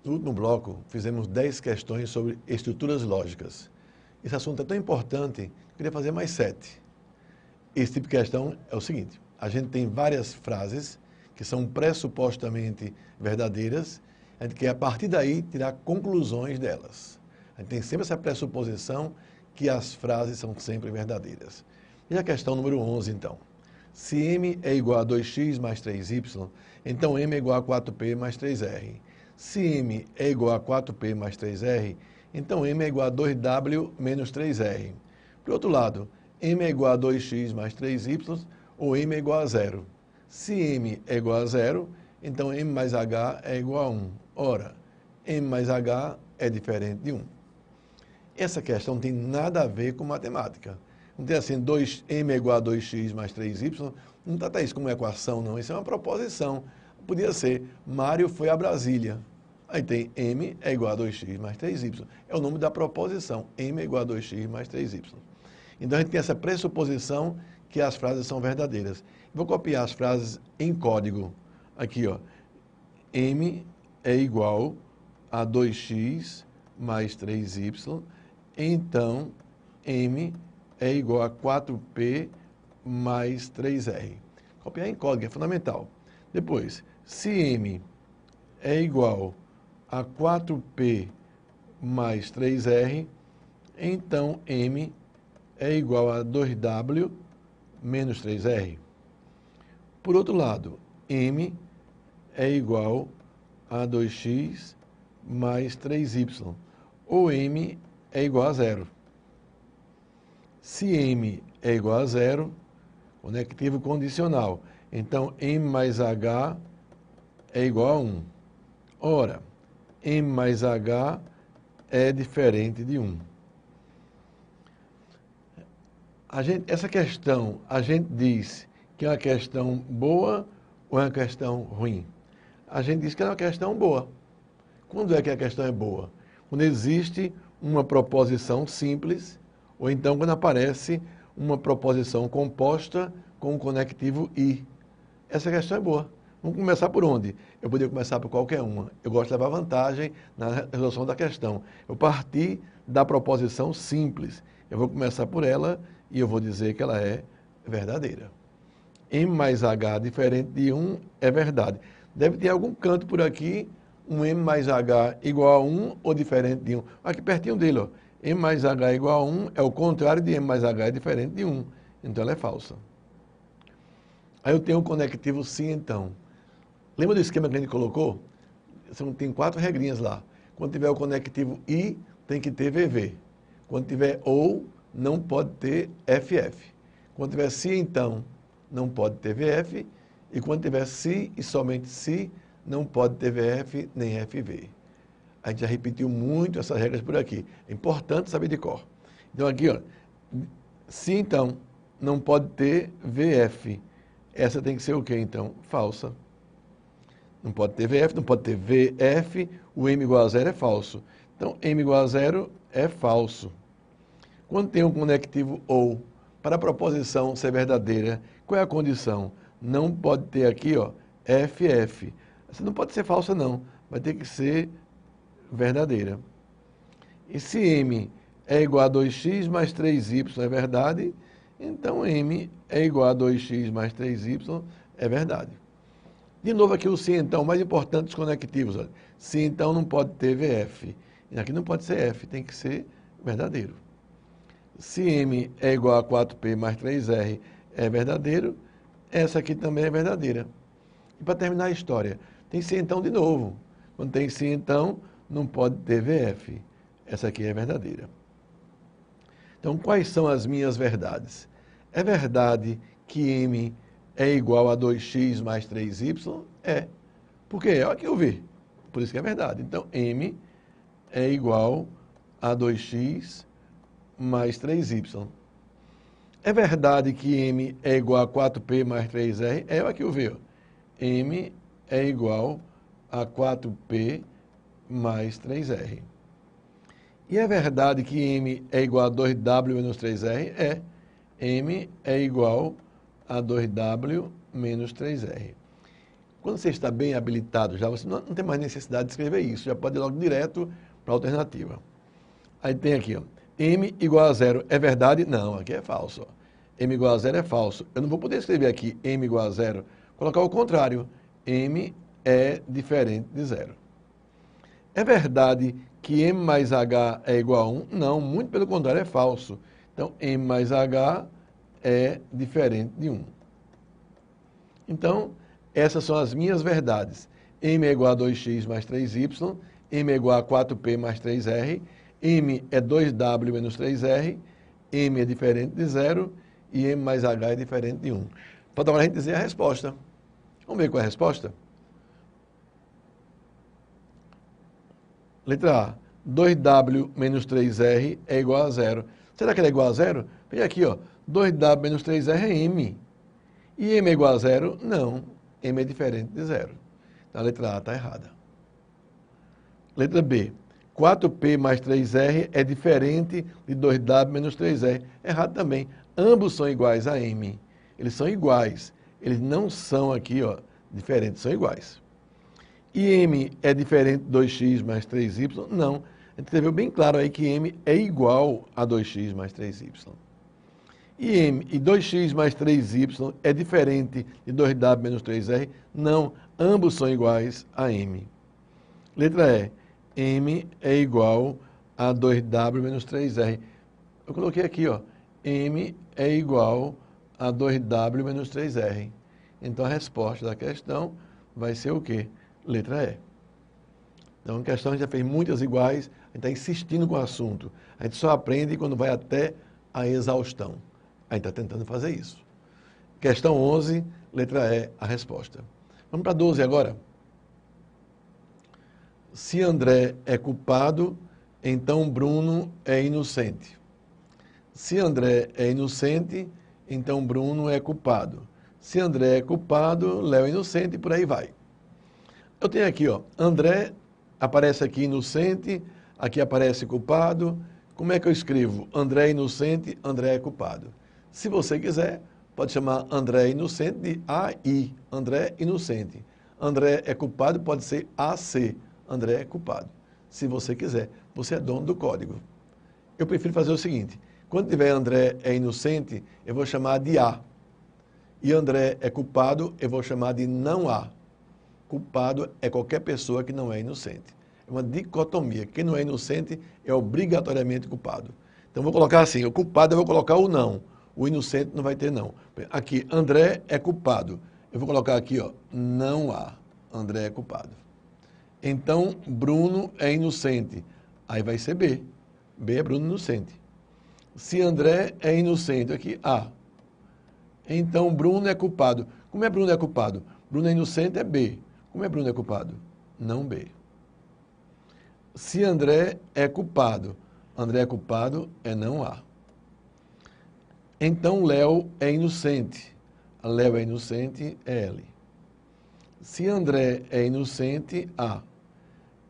No último bloco, fizemos 10 questões sobre estruturas lógicas. Esse assunto é tão importante que eu queria fazer mais 7. Esse tipo de questão é o seguinte: a gente tem várias frases que são pressupostamente verdadeiras, a gente quer, a partir daí, tirar conclusões delas. A gente tem sempre essa pressuposição que as frases são sempre verdadeiras. E a questão número 11, então. Se m é igual a 2x mais 3y, então m é igual a 4p mais 3r. Se m é igual a 4p mais 3r, então m é igual a 2w menos 3r. Por outro lado, m é igual a 2x mais 3y ou m é igual a 0. Se m é igual a 0, então m mais h é igual a 1. Ora, m mais h é diferente de 1. Essa questão não tem nada a ver com matemática. Não tem assim, m é igual a 2x mais 3y, não trata isso como uma equação, não. Isso é uma proposição. Podia ser, Mário foi a Brasília. Aí tem m é igual a 2x mais 3y. É o nome da proposição, m é igual a 2x mais 3y. Então a gente tem essa pressuposição que as frases são verdadeiras. Vou copiar as frases em código. Aqui, ó. M é igual a 2x mais 3y, então m é igual a 4p mais 3r. Copiar em código é fundamental. Depois, se m é igual a 4p mais 3r, então m é igual a 2w menos 3r. Por outro lado, m é igual a 2x mais 3y, ou m é igual a 0. Se m é igual a 0, conectivo condicional, então m mais h é igual a 1. Ora, m mais h é diferente de 1. Essa questão, a gente diz que é uma questão boa ou é uma questão ruim? A gente diz que é uma questão boa. Quando é que a questão é boa? Quando existe uma proposição simples, ou então quando aparece uma proposição composta com o conectivo i. Essa questão é boa. Vamos começar por onde? Eu poderia começar por qualquer uma. Eu gosto de levar vantagem na resolução da questão. Eu parti da proposição simples. Eu vou começar por ela e eu vou dizer que ela é verdadeira. M mais H diferente de 1 é verdade. Deve ter algum canto por aqui, um M mais H igual a 1 ou diferente de 1. Aqui pertinho dele, ó. M mais H igual a 1 é o contrário de M mais H é diferente de 1. Então ela é falsa. Aí eu tenho o conectivo sim, então. Lembra do esquema que a gente colocou? Tem 4 regrinhas lá. Quando tiver o conectivo I, tem que ter VV. Quando tiver OU, não pode ter FF. Quando tiver se, então, não pode ter VF. E quando tiver se e somente se, não pode ter VF nem FV. A gente já repetiu muito essas regras por aqui. É importante saber de cor. Então aqui, ó, se então não pode ter VF. Essa tem que ser o quê, então? Falsa. Não pode ter VF, não pode ter VF, o M igual a 0 é falso. Então, M igual a 0 é falso. Quando tem um conectivo OU, para a proposição ser verdadeira, qual é a condição? Não pode ter aqui, ó, FF. Essa não pode ser falsa, não. Vai ter que ser verdadeira. E se M é igual a 2x mais 3y é verdade, então M é igual a 2x mais 3y é verdade. De novo aqui o se então, mais importante dos conectivos. Olha. Se então não pode ter VF. E aqui não pode ser F, tem que ser verdadeiro. Se M é igual a 4P mais 3R é verdadeiro, essa aqui também é verdadeira. E para terminar a história, tem se então de novo. Quando tem se então, não pode ter VF. Essa aqui é verdadeira. Então, quais são as minhas verdades? É verdade que M é igual a 2x mais 3y? É. Por quê? Olha aqui eu vi. Por isso que é verdade. Então, M é igual a 2x mais 3y. É verdade que M é igual a 4P mais 3R? É, olha aqui eu vi. M é igual a 4P mais 3R. E é verdade que M é igual a 2W menos 3R? É. M é igual a 2W menos 3R. Quando você está bem habilitado, já você não tem mais necessidade de escrever isso, já pode ir logo direto para a alternativa. Aí tem aqui, ó, m igual a zero é verdade? Não, aqui é falso. Ó. M igual a zero é falso. Eu não vou poder escrever aqui m igual a zero, colocar o contrário. M é diferente de zero. É verdade que m mais h é igual a 1? Não, muito pelo contrário, é falso. Então, m mais h é diferente de 1. Então, essas são as minhas verdades. M é igual a 2x mais 3y, m é igual a 4p mais 3r, m é 2w menos 3r, m é diferente de 0 e m mais h é diferente de 1. Falta agora a gente dizer a resposta. Vamos ver qual é a resposta? Letra A, 2w menos 3r é igual a 0. Será que ele é igual a 0? Vem aqui, ó, 2w menos 3r é m. E m é igual a 0? Não, m é diferente de 0. Então a letra A está errada. Letra B, 4p mais 3r é diferente de 2w menos 3r. Errado também. Ambos são iguais a m. Eles são iguais. Eles não são aqui, ó, diferentes, são iguais. E m é diferente de 2x mais 3y? Não. A gente escreveu bem claro aí que m é igual a 2x mais 3y. E 2x mais 3y é diferente de 2w menos 3r? Não, ambos são iguais a m. Letra E, m é igual a 2w menos 3r. Eu coloquei aqui, ó, m é igual a 2w menos 3r. Então a resposta da questão vai ser o quê? Letra E. Então a questão a gente já fez muitas iguais, a gente está insistindo com o assunto. A gente só aprende quando vai até a exaustão. A gente está tentando fazer isso. Questão 11, letra E, a resposta. Vamos para 12 agora. Se André é culpado, então Bruno é inocente. Se André é inocente, então Bruno é culpado. Se André é culpado, Léo é inocente e por aí vai. Eu tenho aqui, ó, André aparece aqui inocente, aqui aparece culpado. Como é que eu escrevo? André é inocente, André é culpado. Se você quiser, pode chamar André inocente de AI, André inocente. André é culpado, pode ser AC, André é culpado. Se você quiser, você é dono do código. Eu prefiro fazer o seguinte, quando tiver André é inocente, eu vou chamar de A. E André é culpado, eu vou chamar de não A. Culpado é qualquer pessoa que não é inocente. É uma dicotomia. Quem não é inocente é obrigatoriamente culpado. Então, vou colocar assim, o culpado eu vou colocar o não. O inocente não vai ter não. Aqui, André é culpado. Eu vou colocar aqui, ó, não há. André é culpado. Então, Bruno é inocente. Aí vai ser B. B é Bruno inocente. Se André é inocente, aqui, A. Então, Bruno é culpado. Como é Bruno é culpado? Bruno é inocente, é B. Como é Bruno é culpado? Não B. Se André é culpado, André é culpado, é não A. Então, Léo é inocente. Léo é inocente, é L. Se André é inocente, A.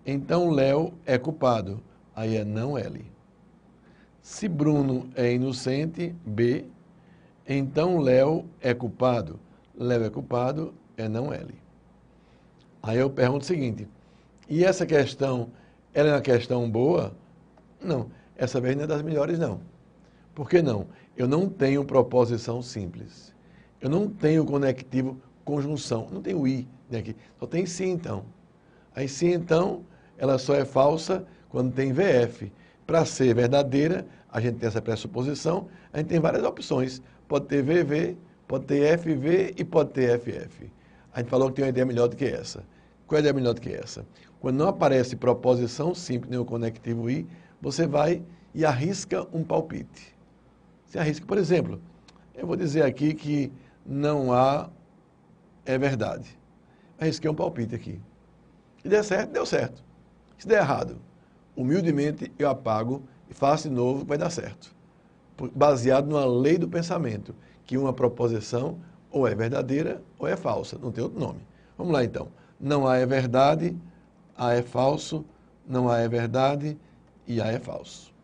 Então, Léo é culpado. Aí é não L. Se Bruno é inocente, B. Então, Léo é culpado. Léo é culpado, é não L. Aí eu pergunto o seguinte, e essa questão, ela é uma questão boa? Não, essa vez não é das melhores, não. Por que não? Eu não tenho proposição simples. Eu não tenho conectivo conjunção. Não tenho I aqui. Só tem se então. Aí se então, ela só é falsa quando tem VF. Para ser verdadeira, a gente tem essa pressuposição, a gente tem várias opções. Pode ter VV, pode ter FV e pode ter FF. A gente falou que tem uma ideia melhor do que essa. Qual é a ideia melhor do que essa? Quando não aparece proposição simples nem o conectivo I, você vai e arrisca um palpite. Você arrisca, por exemplo, eu vou dizer aqui que não há é verdade. Arrisquei um palpite aqui. Se der certo, deu certo. Se der errado, humildemente eu apago e faço de novo, vai dar certo. Baseado numa lei do pensamento, que uma proposição ou é verdadeira ou é falsa, não tem outro nome. Vamos lá então. Não há é verdade, A é falso, não há é verdade e A é falso.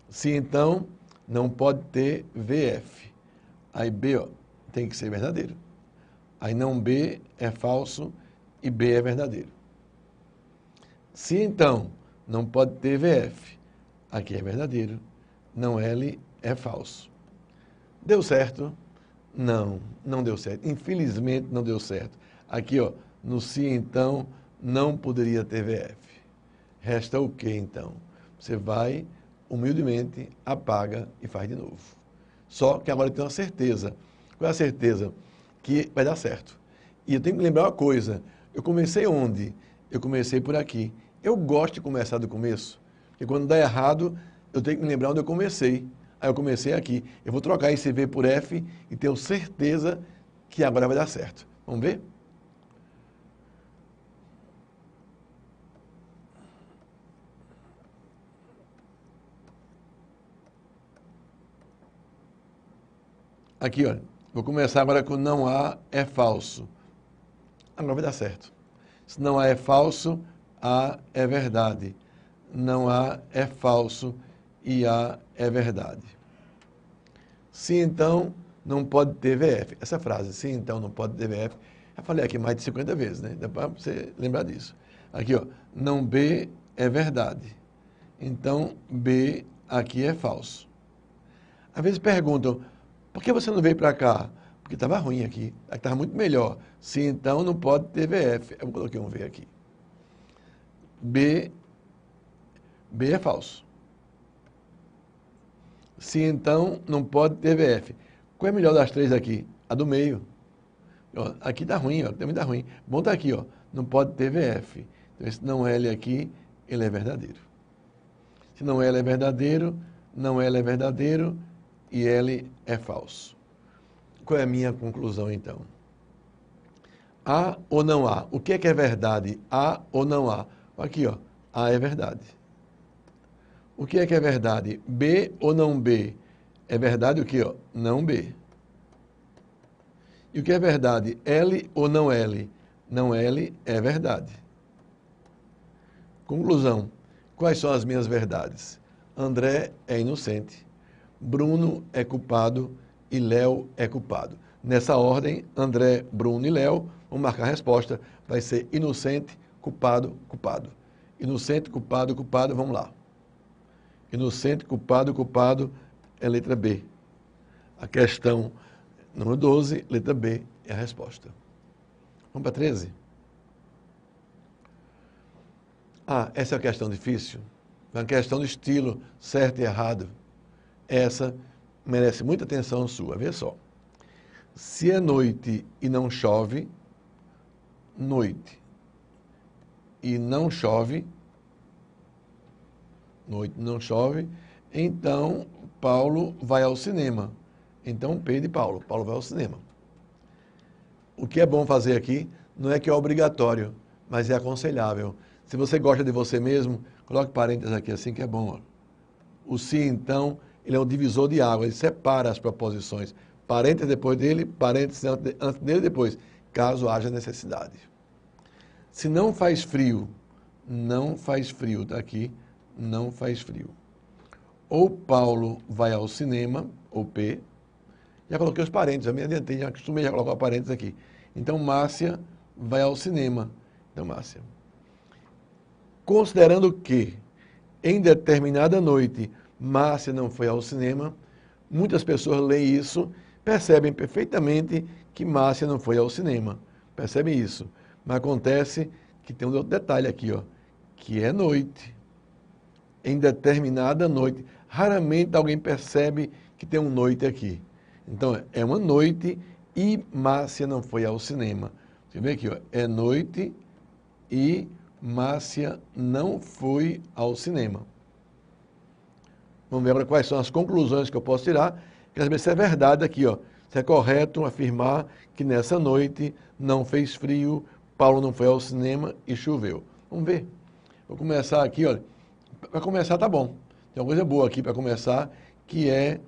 Se então, não pode ter VF. Aí B, ó, tem que ser verdadeiro. Aí não B é falso e B é verdadeiro. Se então não pode ter VF, aqui é verdadeiro, não L é falso. Deu certo? Não, não deu certo. Infelizmente não deu certo. Aqui, ó, no se então não poderia ter VF. Resta o que então? Você vai, humildemente, apaga e faz de novo. Só que agora eu tenho uma certeza. Qual é a certeza? Que vai dar certo. E eu tenho que lembrar uma coisa. Eu comecei onde? Eu comecei por aqui. Eu gosto de começar do começo. Porque quando dá errado, eu tenho que me lembrar onde eu comecei. Aí eu comecei aqui. Eu vou trocar esse V por F e tenho certeza que agora vai dar certo. Vamos ver? Aqui, olha. Vou começar agora com não A é falso. Agora vai dar certo. Se não A é falso, A é verdade. Não A é falso e A é verdade. Se então não pode ter VF. Essa frase, se então não pode ter VF, já falei aqui mais de 50 vezes, né? Dá para você lembrar disso. Aqui, ó, não B é verdade. Então, B aqui é falso. Às vezes perguntam, por que você não veio para cá? Porque estava ruim aqui, estava muito melhor. Se então não pode ter VF. Eu coloquei um V aqui. B é falso. Se então não pode ter VF. Qual é a melhor das três aqui? A do meio. Ó, aqui está ruim, ó, também está ruim. Bom tá aqui, ó, não pode ter VF. Então esse não L aqui, ele é verdadeiro. Se não L é verdadeiro, não L é verdadeiro e L é falso. Qual é a minha conclusão então? A ou não há? O que é verdade? A ou não há? Aqui, ó, A é verdade. O que é verdade? B ou não B? É verdade o que, ó? Não B. E o que é verdade? L ou não L? Não L é verdade. Conclusão. Quais são as minhas verdades? André é inocente, Bruno é culpado e Léo é culpado. Nessa ordem, André, Bruno e Léo vão marcar a resposta. Vai ser inocente, culpado, culpado. Inocente, culpado, culpado, vamos lá. Inocente, culpado, culpado é letra B. A questão número 12, letra B, é a resposta. Vamos para 13? Ah, essa é uma questão difícil. É uma questão de estilo, certo e errado. Essa merece muita atenção sua. Vê só. Se é noite e não chove, noite e não chove, noite não chove, então Paulo vai ao cinema. Então P de Paulo, Paulo vai ao cinema. O que é bom fazer aqui não é que é obrigatório, mas é aconselhável. Se você gosta de você mesmo, coloque parênteses aqui assim que é bom. Ó. O se então, ele é um divisor de água, ele separa as proposições. Parênteses depois dele, parênteses antes dele depois, caso haja necessidade. Se não faz frio, não faz frio, está aqui, não faz frio. Ou Paulo vai ao cinema, ou P, já coloquei os parênteses, eu me adiantei, já acostumei a colocar parênteses aqui. Então, Márcia vai ao cinema. Então, Márcia. Considerando que, em determinada noite, Márcia não foi ao cinema, muitas pessoas leem isso, percebem perfeitamente que Márcia não foi ao cinema. Percebem isso. Mas acontece que tem um outro detalhe aqui, ó, que é noite. Em determinada noite. Raramente alguém percebe que tem um noite aqui. Então, é uma noite e Márcia não foi ao cinema. Você vê aqui, ó, é noite e Márcia não foi ao cinema. Vamos ver agora quais são as conclusões que eu posso tirar. Quer saber se é verdade aqui, ó. Se é correto afirmar que nessa noite não fez frio, Paulo não foi ao cinema e choveu. Vamos ver. Vou começar aqui, olha. Para começar tá bom. Tem uma coisa boa aqui para começar, que é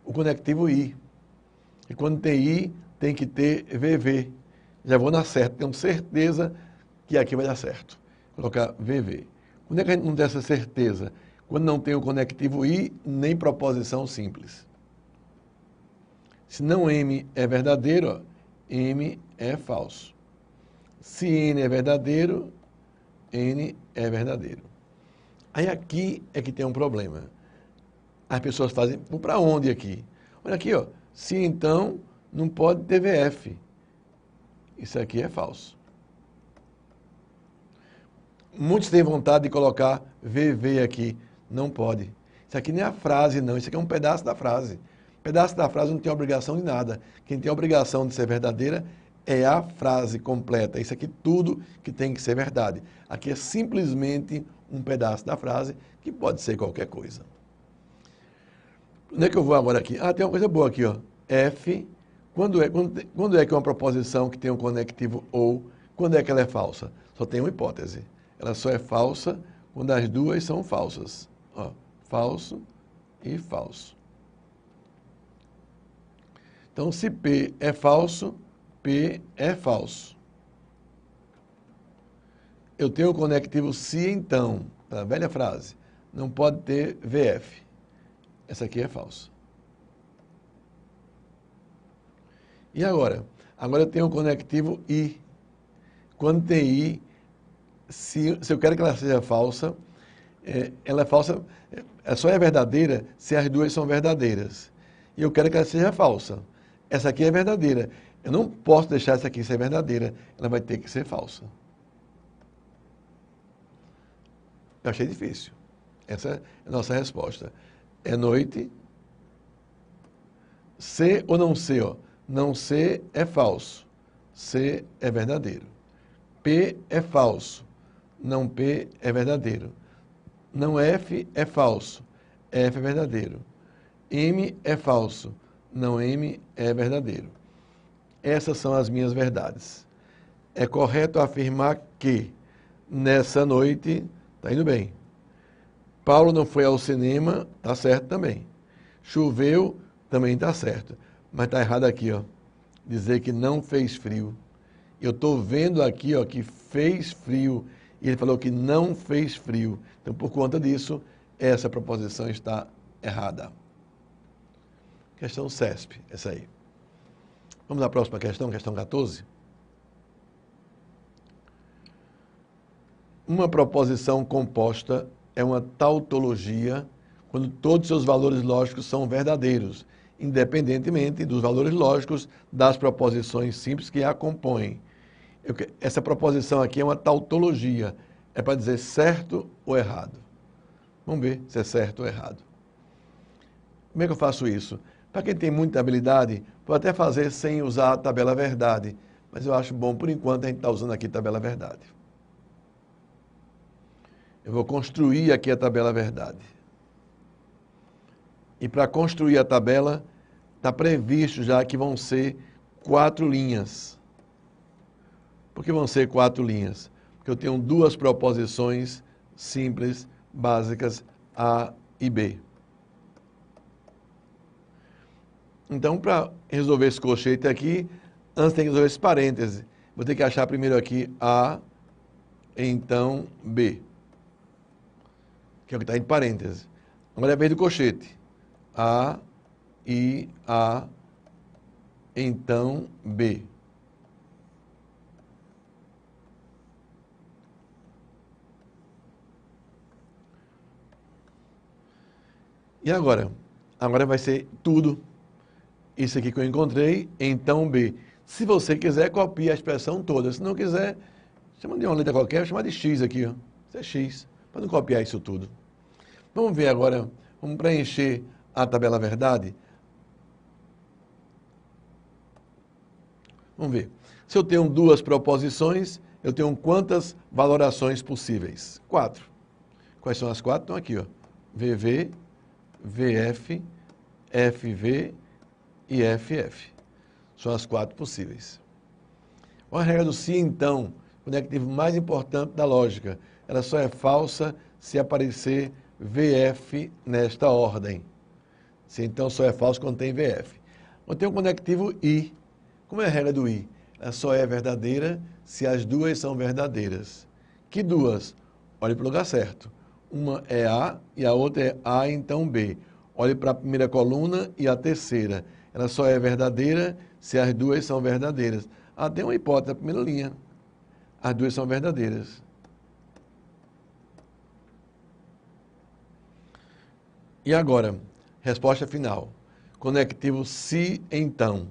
o conectivo I. E quando tem I, tem que ter VV. Já vou na certa, tenho certeza que aqui vai dar certo. Vou colocar VV. Quando é que a gente não tem essa certeza? Quando não tem o conectivo I, nem proposição simples. Se não M é verdadeiro, ó, M é falso. Se N é verdadeiro, N é verdadeiro. Aí aqui é que tem um problema. As pessoas fazem, para onde aqui? Olha aqui, ó. Se então, não pode ter VF. Isso aqui é falso. Muitos têm vontade de colocar VV aqui. Não pode. Isso aqui nem é a frase, não. Isso aqui é um pedaço da frase. Pedaço da frase não tem obrigação de nada. Quem tem a obrigação de ser verdadeira é a frase completa. Isso aqui tudo que tem que ser verdade. Aqui é simplesmente um pedaço da frase que pode ser qualquer coisa. Onde é que eu vou agora aqui? Ah, tem uma coisa boa aqui, ó. F, quando é que é uma proposição que tem um conectivo ou, quando é que ela é falsa? Só tem uma hipótese. Ela só é falsa quando as duas são falsas. Ó, falso e falso. Então, se P é falso, P é falso. Eu tenho o conectivo se então, a velha frase, não pode ter VF. Essa aqui é falsa. E agora? Agora eu tenho o conectivo I. Quando tem I, se eu quero que ela seja falsa, ela é falsa, só é verdadeira se as duas são verdadeiras. E eu quero que ela seja falsa. Essa aqui é verdadeira. Eu não posso deixar essa aqui ser verdadeira. Ela vai ter que ser falsa. Eu achei difícil. Essa é a nossa resposta. É noite. C ou não C, ó. Não C é falso. C é verdadeiro. P é falso. Não P é verdadeiro. Não F é falso. F é verdadeiro. M é falso. Não M é verdadeiro. Essas são as minhas verdades. É correto afirmar que nessa noite, está indo bem. Paulo não foi ao cinema, está certo também. Choveu, também está certo. Mas está errado aqui, ó. Dizer que não fez frio. Eu estou vendo aqui, ó, que fez frio. E ele falou que não fez frio. Então, por conta disso, essa proposição está errada. Questão CESP, essa aí. Vamos à próxima questão, questão 14. Uma proposição composta é uma tautologia quando todos seus valores lógicos são verdadeiros, independentemente dos valores lógicos das proposições simples que a compõem. Essa proposição aqui é uma tautologia, é para dizer certo ou errado. Vamos ver se é certo ou errado. Como é que eu faço isso? Para quem tem muita habilidade, pode até fazer sem usar a tabela verdade, mas eu acho bom, por enquanto, a gente está usando aqui a tabela verdade. Eu vou construir aqui a tabela verdade. E para construir a tabela, está previsto já que vão ser 4 linhas. Por que vão ser 4 linhas? Porque eu tenho duas proposições simples, básicas, A e B. Então, para resolver esse colchete aqui, antes tem que resolver esse parêntese. Vou ter que achar primeiro aqui A, então B. Que é o que está em parêntese. Agora é a vez do colchete. A, I, A, então B. E agora? Agora vai ser tudo isso aqui que eu encontrei, então B. Se você quiser, copia a expressão toda. Se não quiser, chama de uma letra qualquer, vou chamar de X aqui, ó. Isso é X, para não copiar isso tudo. Vamos ver agora, vamos preencher a tabela verdade. Vamos ver. Se eu tenho duas proposições, eu tenho quantas valorações possíveis? 4. Quais são as 4? Estão aqui, ó. VV, VF, FV e FF. São as 4 possíveis. A regra do se então, o conectivo mais importante da lógica, ela só é falsa se aparecer VF nesta ordem. Se então só é falso quando tem VF. Quando tem o conectivo I, como é a regra do I? Ela só é verdadeira se as duas são verdadeiras. Que duas? Olhe para o lugar certo. Uma é A e a outra é A, então B. Olhe para a primeira coluna e a terceira. ela só é verdadeira se as duas são verdadeiras. Ah, tem uma hipótese, a primeira linha. As duas são verdadeiras. E agora, resposta final. Conectivo se, então.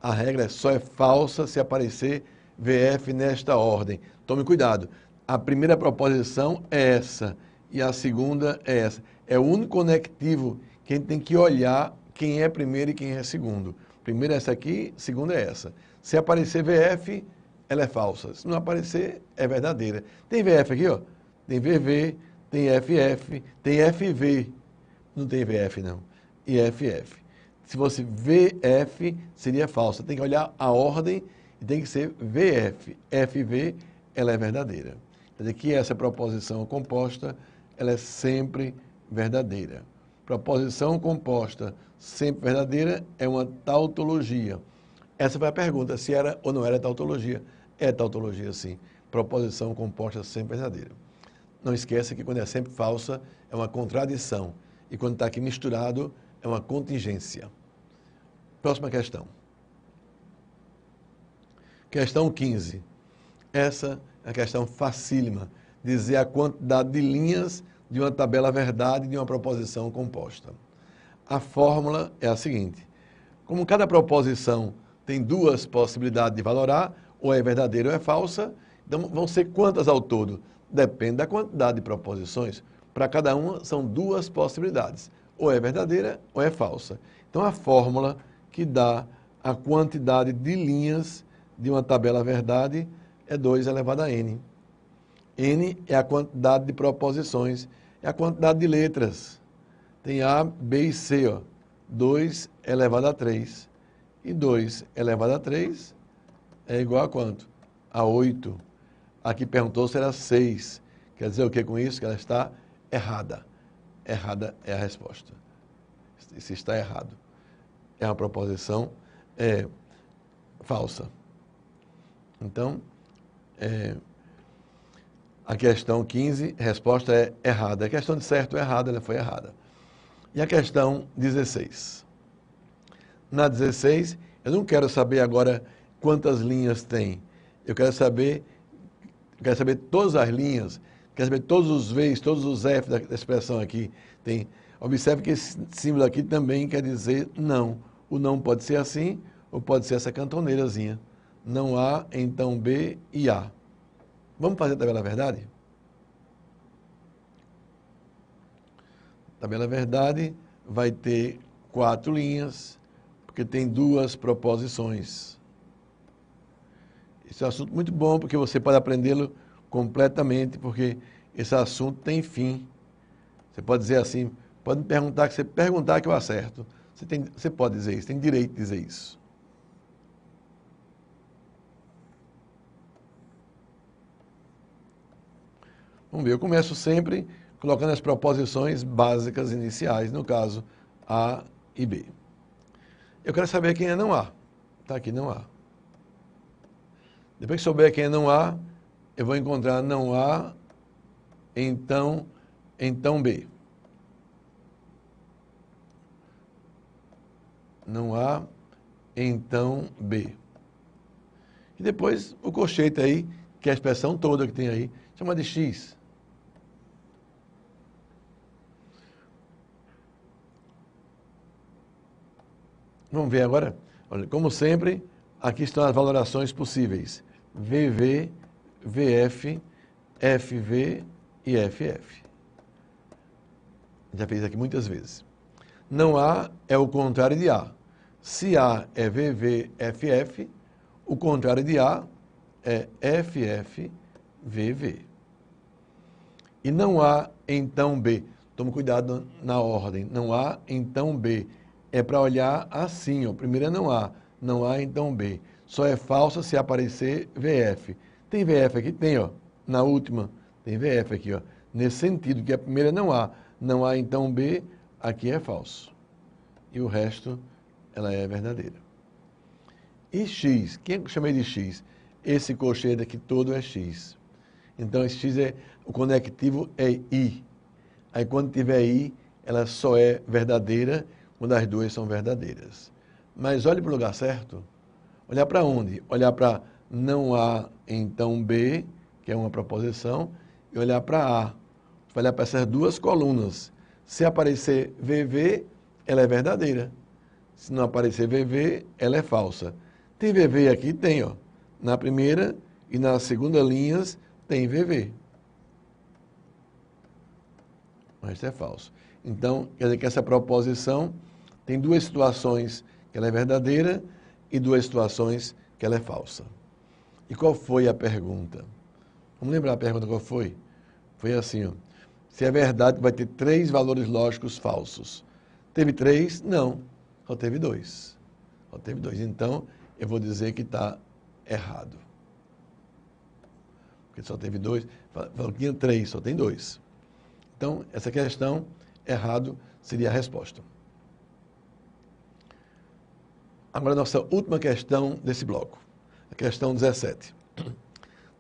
A regra só é falsa se aparecer VF nesta ordem. Tome cuidado. A primeira proposição é essa e a segunda é essa. É o único conectivo que a gente tem que olhar quem é primeiro e quem é segundo. Primeiro é essa aqui, segunda é essa. Se aparecer VF, ela é falsa. Se não aparecer, é verdadeira. Tem VF aqui, ó. Tem VV, tem FF, tem FV. Não tem VF, não. E FF. Se fosse VF, seria falsa. Tem que olhar a ordem e tem que ser VF. FV, ela é verdadeira. Quer dizer que essa proposição composta, ela é sempre verdadeira. Proposição composta sempre verdadeira é uma tautologia. Essa foi a pergunta, se era ou não era tautologia. É tautologia, sim. Proposição composta sempre verdadeira. Não esqueça que quando é sempre falsa, é uma contradição. E quando está aqui misturado, é uma contingência. Próxima questão. Questão 15. Essa é a questão facílima. Dizer a quantidade de linhas de uma tabela verdade de uma proposição composta. A fórmula é a seguinte. Como cada proposição tem duas possibilidades de valorar, ou é verdadeira ou é falsa, então vão ser quantas ao todo? Depende da quantidade de proposições. Para cada uma são duas possibilidades. Ou é verdadeira ou é falsa. Então a fórmula que dá a quantidade de linhas de uma tabela verdade é 2 elevado a n. N é a quantidade de proposições, é a quantidade de letras. Tem A, B e C, ó. 2 elevado a 3. E 2 elevado a 3 é igual a quanto? A 8. Aqui perguntou se era 6. Quer dizer o que com isso? Que ela está errada. Errada é a resposta. Isso está errado. É uma proposição falsa. Então, a questão 15, a resposta é errada. A questão de certo ou errado, ela foi errada. E a questão 16. Na 16, eu não quero saber agora quantas linhas tem. Eu quero saber todas as linhas, quero saber todos os V's, todos os F da expressão aqui. Observe que esse símbolo aqui também quer dizer não. O não pode ser assim, ou pode ser essa cantoneirazinha. Não há, então B e A. Vamos fazer a tabela verdade? Tabela verdade vai ter 4 linhas, porque tem 2 proposições. Esse é um assunto muito bom, porque você pode aprendê-lo completamente, porque esse assunto tem fim. Você pode dizer assim, pode me perguntar, que você perguntar que eu acerto. Você pode dizer isso, tem direito de dizer isso. Vamos ver, eu começo sempre colocando as proposições básicas iniciais, no caso A e B. Eu quero saber quem é não A. Está aqui não A. Depois que souber quem é não A, eu vou encontrar não A, então B. Não há, então B. E depois o colchete aí, que é a expressão toda que tem aí, chama de X. Vamos ver agora? Olha, como sempre, aqui estão as valorações possíveis. VV, VF, FV e FF. Já fez aqui muitas vezes. Não A é o contrário de A. Se A é VV, FF, o contrário de A é FF, VV. E não há, então B. Tome cuidado na ordem. Não há, então B. É para olhar assim, ó. Primeiro é não há, então B. Só é falsa se aparecer VF. Tem VF aqui? Tem, ó. Na última, tem VF aqui, ó. Nesse sentido, que a primeira é não há, então B, aqui é falso. E o resto, ela é verdadeira. E X, quem eu chamei de X? Esse colchete aqui todo é X. Então, esse X o conectivo é I. Aí, quando tiver I, ela só é verdadeira quando as duas são verdadeiras. Mas olhe para o lugar certo. Olhar para onde? Olhar para não A, então B, que é uma proposição, e olhar para A. Você vai olhar para essas duas colunas. Se aparecer VV, ela é verdadeira. Se não aparecer VV, ela é falsa. Tem VV aqui? Tem, ó. Na primeira e na segunda linhas tem VV. Mas isso é falso. Então, quer dizer que essa proposição tem duas situações que ela é verdadeira e duas situações que ela é falsa. E qual foi a pergunta? Vamos lembrar a pergunta qual foi? Foi assim, ó. Se é verdade que vai ter 3 valores lógicos falsos. Teve 3? Não. Só teve 2. Só teve 2. Então, eu vou dizer que está errado. Porque só teve 2. Falou que tinha 3, só tem 2. Então, essa questão, errado, seria a resposta. Agora, a nossa última questão desse bloco. A questão 17.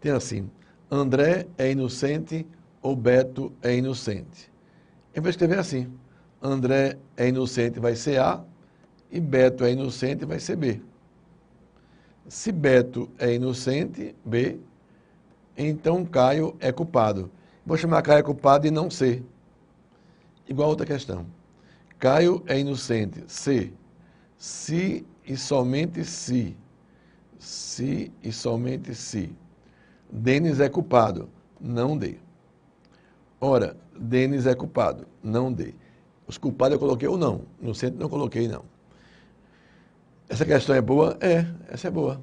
Tem assim, André é inocente ou Beto é inocente? Eu vou escrever assim, André é inocente vai ser A e Beto é inocente vai ser B. Se Beto é inocente, B, então Caio é culpado. Vou chamar Caio culpado e não C. Igual a outra questão. Caio é inocente, C. Se e somente se. Se e somente se. Denis é culpado, não D. Ora, Denis é culpado, não D. Os culpados eu coloquei ou não. Inocente não coloquei, não. Essa questão é boa? É, essa é boa.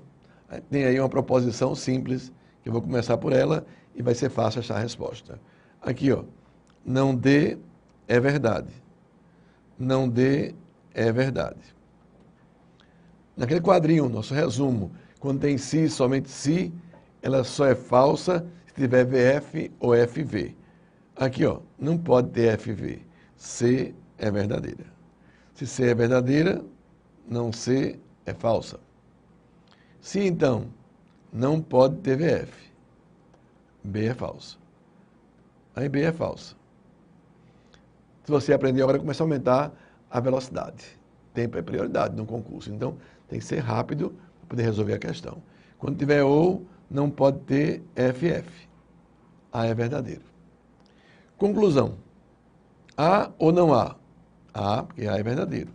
Tem aí uma proposição simples, que eu vou começar por ela e vai ser fácil achar a resposta. Aqui, ó. Não D é verdade. Não D é verdade. Naquele quadrinho, nosso resumo, quando tem se, somente se, ela só é falsa se tiver VF ou FV. Aqui, ó, não pode ter FV. C é verdadeira. Se C é verdadeira, não C é falsa. Se então não pode ter VF, B é falsa. Aí B é falsa. Se você aprender agora, começa a aumentar a velocidade. Tempo é prioridade no concurso. Então, tem que ser rápido para poder resolver a questão. Quando tiver ou, não pode ter FF. A é verdadeiro. Conclusão. A ou não A? A, porque A é verdadeiro.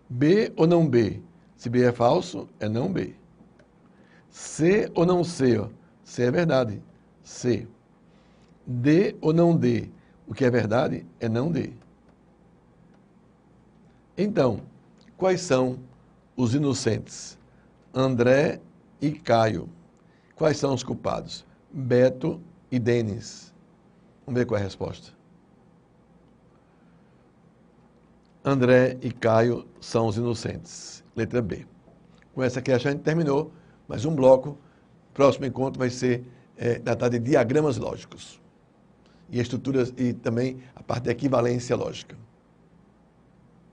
B ou não B? Se B é falso, é não B. C ou não C? Ó. C é verdade. C. D ou não D? O que é verdade é não D. Então, quais são os inocentes? André e Caio. Quais são os culpados? Beto e Denis. Vamos ver qual é a resposta. André e Caio são os inocentes. Letra B. Com essa aqui a gente terminou mais um bloco. Próximo encontro vai ser tratado de diagramas lógicos. E estruturas e também a parte da equivalência lógica.